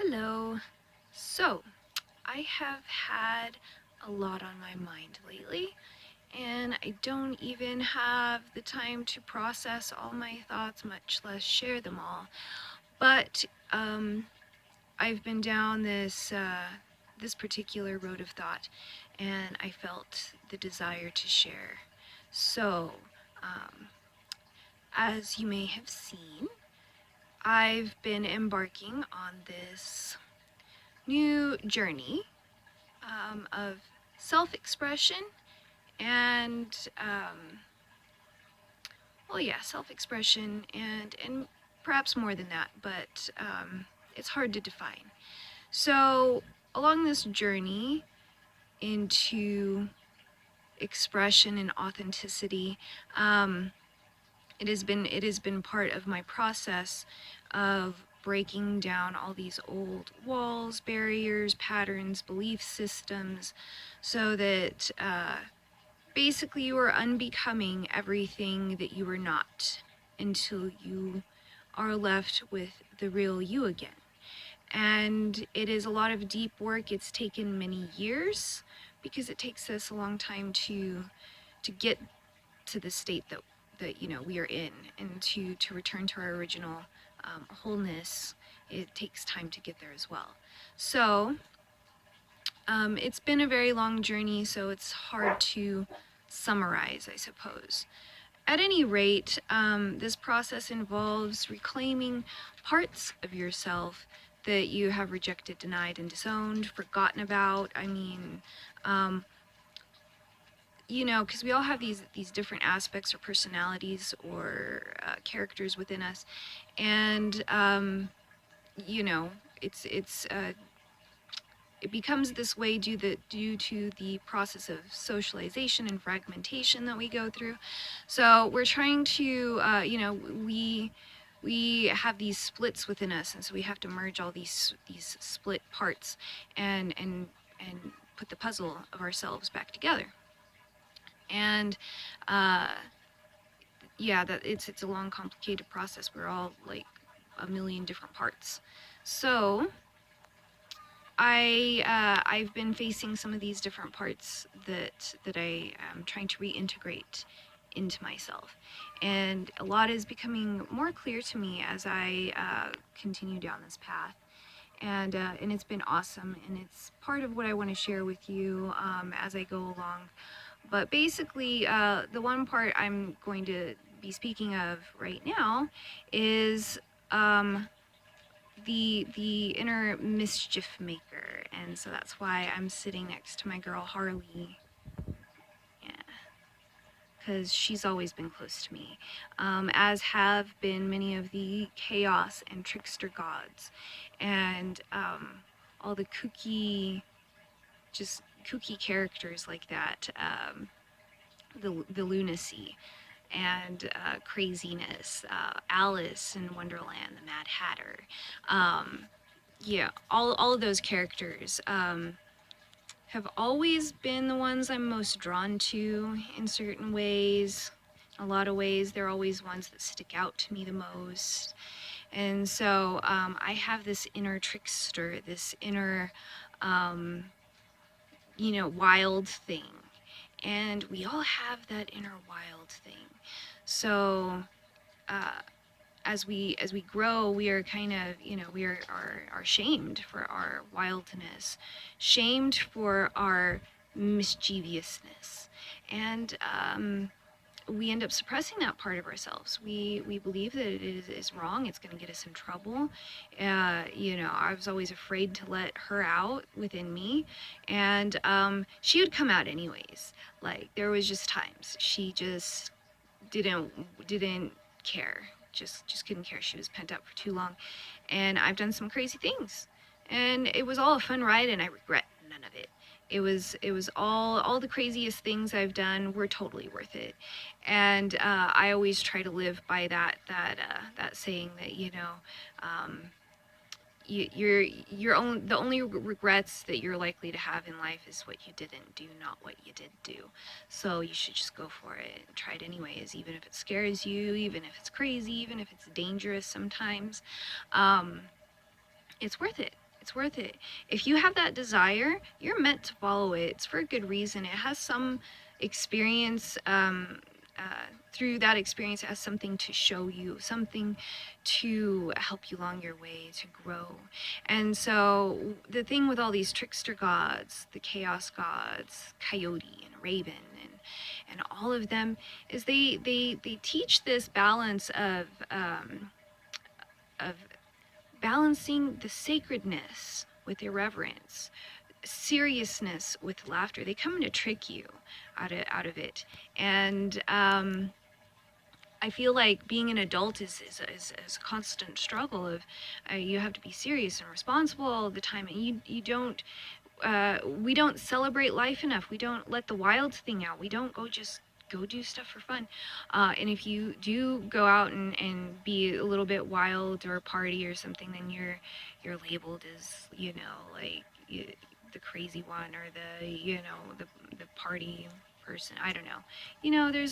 Hello. So, I have had a lot on my mind lately, and I don't even have the time to process all my thoughts, much less share them all. But I've been down this particular road of thought, and I felt the desire to share. So, um, as you may have seen, I've been embarking on this new journey of self-expression and self-expression and perhaps more than that, but it's hard to define. So along this journey into expression and authenticity, it has been part of my process of breaking down all these old walls, barriers, patterns, belief systems, so that basically you are unbecoming everything that you are not until you are left with the real you again. And it is a lot of deep work. It's taken many years because it takes us a long time to get to the state that we are in, and to return to our original wholeness. It takes time to get there as well. So it's been a very long journey, so it's hard to summarize, I suppose. At any rate, this process involves reclaiming parts of yourself that you have rejected, denied, and disowned, forgotten about. I mean, because we all have these different aspects or personalities or characters within us, and it's it becomes this way due to the process of socialization and fragmentation that we go through. So we're trying to, we have these splits within us, and so we have to merge all these split parts and put the puzzle of ourselves back together. And that it's a long, complicated process. We're all like a million different parts. So I've been facing some of these different parts that I am trying to reintegrate into myself, and a lot is becoming more clear to me as I continue down this path, and it's been awesome, and it's part of what I want to share with you as I go along. But basically, the one part I'm going to be speaking of right now is the inner mischief maker, and so that's why I'm sitting next to my girl Harley. Yeah, because she's always been close to me, as have been many of the chaos and trickster gods, and all the just kooky characters like that. The lunacy and craziness, Alice in Wonderland, the Mad Hatter. All of those characters have always been the ones I'm most drawn to in certain ways. A lot of ways, they're always ones that stick out to me the most. And so I have this inner trickster, this inner, wild thing. And we all have that inner wild thing. So as we grow, we are kind of, we are shamed for our wildness, shamed for our mischievousness, and we end up suppressing that part of ourselves. We believe that it is wrong. It's going to get us in trouble. I was always afraid to let her out within me, and she would come out anyways. Like, there was just times she just didn't care. Just couldn't care. She was pent up for too long, and I've done some crazy things, and it was all a fun ride, and I regret none of it. It was all the craziest things I've done were totally worth it, and I always try to live by that saying that the only regrets that you're likely to have in life is what you didn't do, not what you did do. So you should just go for it and try it anyways, even if it scares you, even if it's crazy, even if it's dangerous sometimes. It's worth it. It's worth it. If you have that desire, you're meant to follow it. It's for a good reason. It has some experience. Through that experience, it has something to show you, something to help you along your way to grow. And so the thing with all these trickster gods, the chaos gods, coyote and raven and all of them, is they teach this balance of balancing the sacredness with irreverence, seriousness with laughter. They come to trick you out of it. And I feel like being an adult is a constant struggle of you have to be serious and responsible all the time, and you don't we don't celebrate life enough. We don't let the wild thing out. We don't go do stuff for fun. And if you do go out and be a little bit wild or party or something, then you're labeled as, like the crazy one, or the party person. I don't know.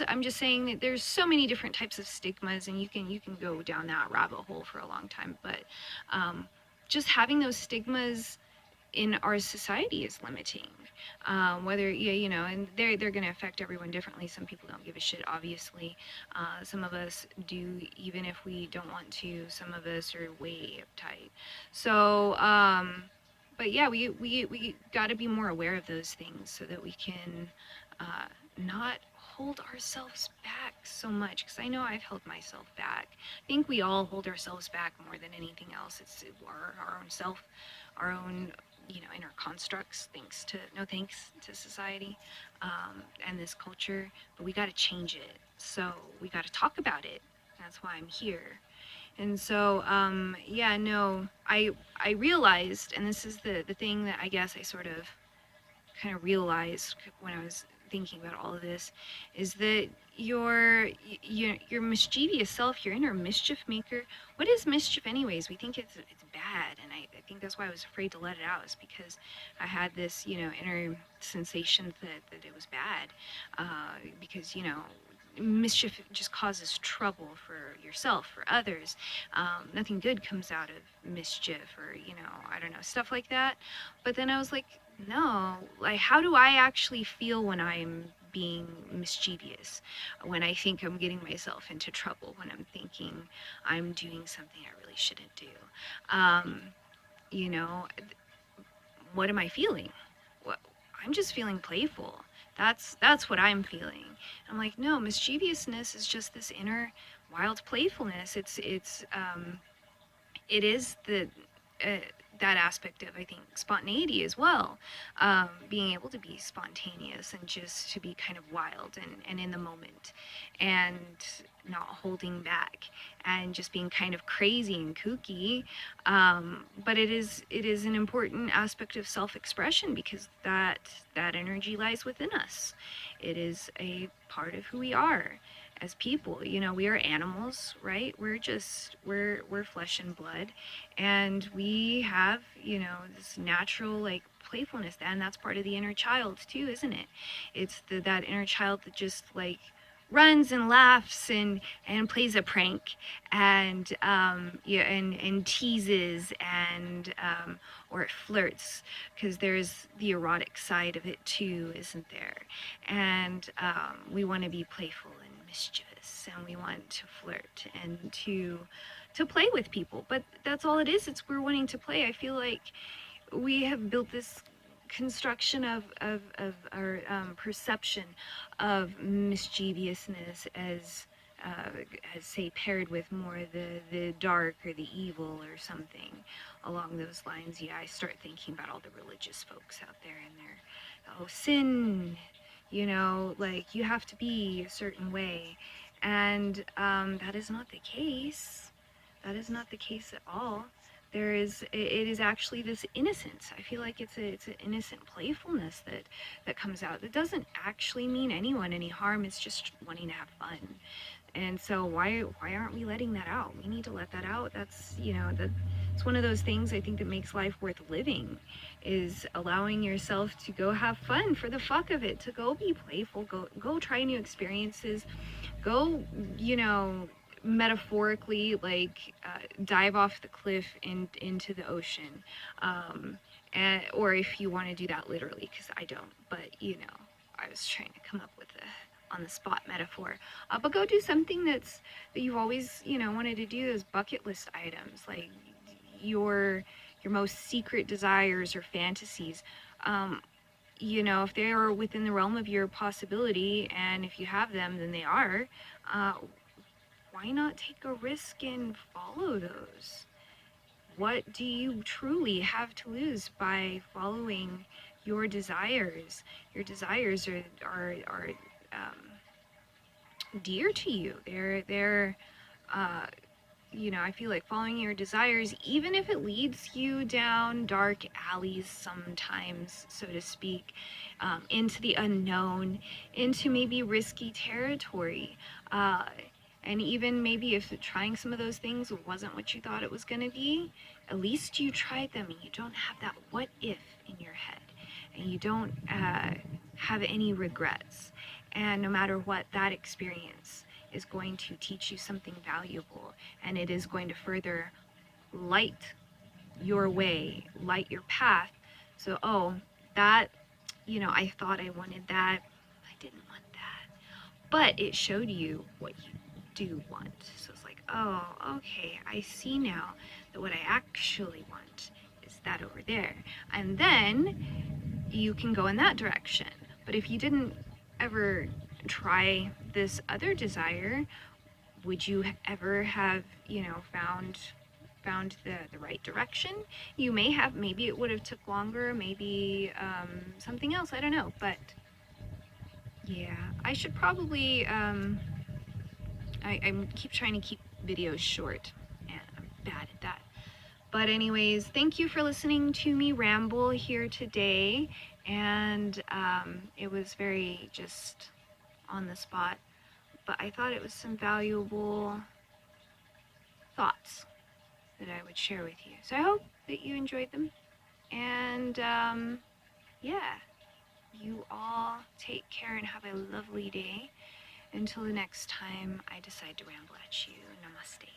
I'm just saying that there's so many different types of stigmas, and you can go down that rabbit hole for a long time. But just having those stigmas in our society is limiting. Whether and they're going to affect everyone differently. Some people don't give a shit, obviously. Some of us do, even if we don't want to. Some of us are way uptight. So but yeah, we got to be more aware of those things so that we can not hold ourselves back so much, because I know I've held myself back. I think we all hold ourselves back more than anything else. It's our own self, our own inner constructs, thanks to society and this culture. But we got to change it, so we got to talk about it. That's why I'm here. And so I realized, and this is the thing that I guess I sort of kind of realized when I was thinking about all of this, is that your mischievous self, your inner mischief maker. What is mischief anyways? We think it's bad, and I think that's why I was afraid to let it out, is because I had this inner sensation that it was bad, because mischief just causes trouble for yourself, for others. Nothing good comes out of mischief, or I don't know, stuff like that. But then I was like, no, like, how do I actually feel when I'm being mischievous, when I think I'm getting myself into trouble, when I'm thinking I'm doing something I really shouldn't do? You know, what am I feeling? What, I'm just feeling playful. That's what I'm feeling. I'm like, no, mischievousness is just this inner wild playfulness. It is that aspect of, I think, spontaneity as well. Being able to be spontaneous and just to be kind of wild and in the moment, and not holding back, and just being kind of crazy and kooky. But it is an important aspect of self-expression, because that energy lies within us. It is a part of who we are as people. We are animals, right? We're flesh and blood, and we have this natural, like, playfulness, and that's part of the inner child too, isn't it? It's that inner child that just, like, runs and laughs and plays a prank, and and teases, and or it flirts, because there's the erotic side of it too, isn't there? And we want to be playful and mischievous, and we want to flirt and to play with people. But that's all it is. It's we're wanting to play. I feel like we have built this construction of our perception of mischievousness as say, paired with more the dark or the evil or something along those lines. Yeah, I start thinking about all the religious folks out there, and their sin, like, you have to be a certain way, and that is not the case. That is not the case at all. It is actually this innocence. I feel like it's an innocent playfulness that comes out. It doesn't actually mean anyone any harm. It's just wanting to have fun. And so why aren't we letting that out? We need to let that out. That's it's one of those things, I think, that makes life worth living, is allowing yourself to go have fun for the fuck of it, to go be playful, go try new experiences, go metaphorically, like dive off the cliff into the ocean, or if you want to do that literally, because I don't, but you know, I was trying to come up with a on the spot metaphor. But go do something that you've always, you know, wanted to do, those bucket list items, like your most secret desires or fantasies. You know, if they are within the realm of your possibility, and if you have them, then they are. Uh, why not take a risk and follow those? What do you truly have to lose by following your desires? Your desires are dear to you. They're uh, you know, I feel like following your desires, even if it leads you down dark alleys sometimes, so to speak, into the unknown, into maybe risky territory. Uh, and even maybe if trying some of those things wasn't what you thought it was going to be, at least you tried them and you don't have that what if in your head. And you don't have any regrets. And no matter what, that experience is going to teach you something valuable, and it is going to further light your way, light your path. So, oh, that, you know, I thought I wanted that, I didn't want that, but it showed you what you do want. So it's like, oh, okay, I see now that what I actually want is that over there. And then you can go in that direction. But if you didn't ever try this other desire, would you ever have, you know, found the right direction? You may have. Maybe it would have took longer, maybe something else, I don't know. But yeah, I should probably I keep trying to keep videos short, and I'm bad at that. But anyways, thank you for listening to me ramble here today. And it was very just on the spot, but I thought it was some valuable thoughts that I would share with you. So I hope that you enjoyed them. And yeah, you all take care and have a lovely day. Until the next time I decide to ramble at you. Namaste.